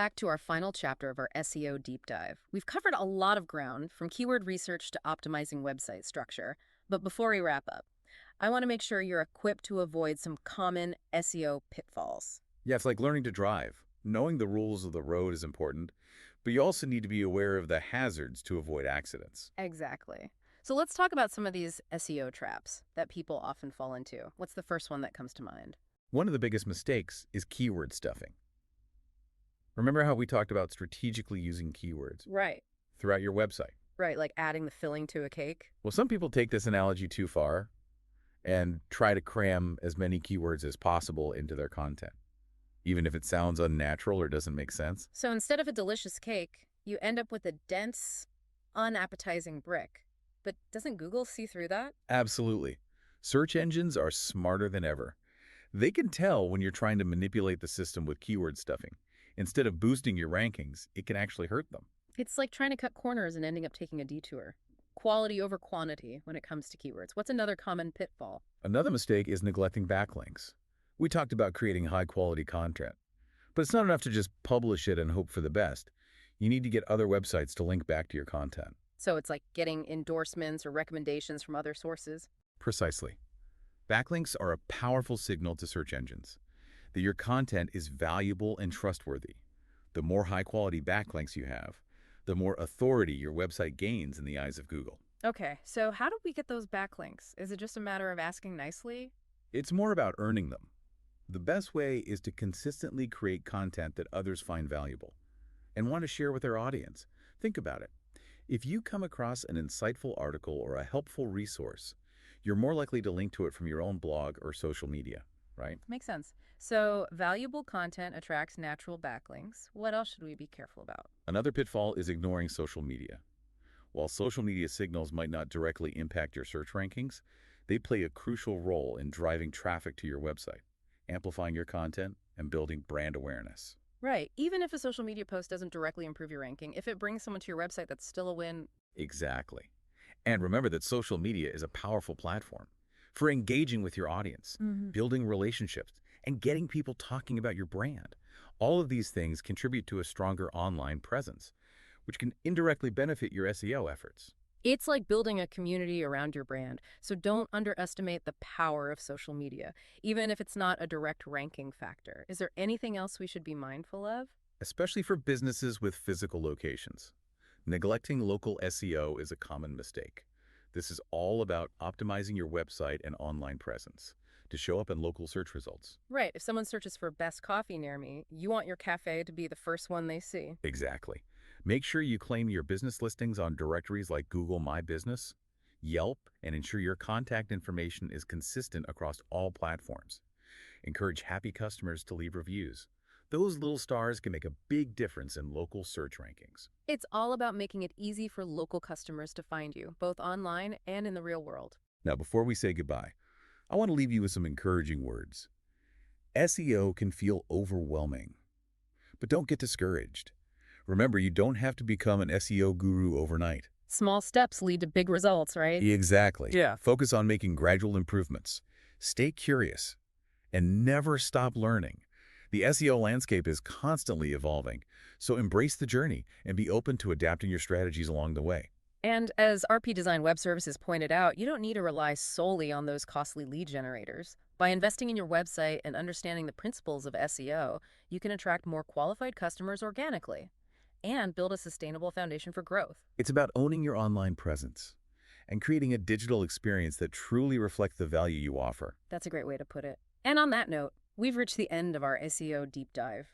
Back to our final chapter of our SEO deep dive. We've covered a lot of ground, from keyword research to optimizing website structure. But before we wrap up, I want to make sure you're equipped to avoid some common SEO pitfalls. Yeah, it's like learning to drive. Knowing the rules of the road is important, but you also need to be aware of the hazards to avoid accidents. Exactly. So let's talk about some of these SEO traps that people often fall into. What's the first one that comes to mind? One of the biggest mistakes is keyword stuffing. Remember how we talked about strategically using keywords Right. throughout your website? Right, like adding the filling to a cake. Well, some people take this analogy too far and try to cram as many keywords as possible into their content, even if it sounds unnatural or doesn't make sense. So instead of a delicious cake, you end up with a dense, unappetizing brick. But doesn't Google see through that? Absolutely. Search engines are smarter than ever. They can tell when you're trying to manipulate the system with keyword stuffing. Instead of boosting your rankings, it can actually hurt them. It's like trying to cut corners and ending up taking a detour. Quality over quantity when it comes to keywords. What's another common pitfall? Another mistake is neglecting backlinks. We talked about creating high-quality content, but it's not enough to just publish it and hope for the best. You need to get other websites to link back to your content. So it's like getting endorsements or recommendations from other sources. Precisely. Backlinks are a powerful signal to search engines that your content is valuable and trustworthy. The more high-quality backlinks you have, the more authority your website gains in the eyes of Google. Okay, so how do we get those backlinks? Is it just a matter of asking nicely? It's more about earning them. The best way is to consistently create content that others find valuable and want to share with their audience. Think about it. If you come across an insightful article or a helpful resource, you're more likely to link to it from your own blog or social media, right? Makes sense. So valuable content attracts natural backlinks. What else should we be careful about? Another pitfall is ignoring social media. While social media signals might not directly impact your search rankings, they play a crucial role in driving traffic to your website, amplifying your content, and building brand awareness. Right. Even if a social media post doesn't directly improve your ranking, if it brings someone to your website, that's still a win. Exactly. And remember that social media is a powerful platform for engaging with your audience, building relationships, and getting people talking about your brand. All of these things contribute to a stronger online presence, which can indirectly benefit your SEO efforts. It's like building a community around your brand, so don't underestimate the power of social media, even if it's not a direct ranking factor. Is there anything else we should be mindful of? Especially for businesses with physical locations. Neglecting local SEO is a common mistake. This is all about optimizing your website and online presence to show up in local search results. Right, if someone searches for best coffee near me, you want your cafe to be the first one they see. Exactly. Make sure you claim your business listings on directories like Google My Business, Yelp, and ensure your contact information is consistent across all platforms. Encourage happy customers to leave reviews. Those little stars can make a big difference in local search rankings. It's all about making it easy for local customers to find you, both online and in the real world. Now, before we say goodbye, I want to leave you with some encouraging words. SEO can feel overwhelming, but don't get discouraged. Remember, you don't have to become an SEO guru overnight. Small steps lead to big results, right? Exactly. Yeah. Focus on making gradual improvements. Stay curious and never stop learning. The SEO landscape is constantly evolving, so embrace the journey and be open to adapting your strategies along the way. And as RP Design Web Services pointed out, you don't need to rely solely on those costly lead generators. By investing in your website and understanding the principles of SEO, you can attract more qualified customers organically and build a sustainable foundation for growth. It's about owning your online presence and creating a digital experience that truly reflects the value you offer. That's a great way to put it. And on that note, we've reached the end of our SEO deep dive.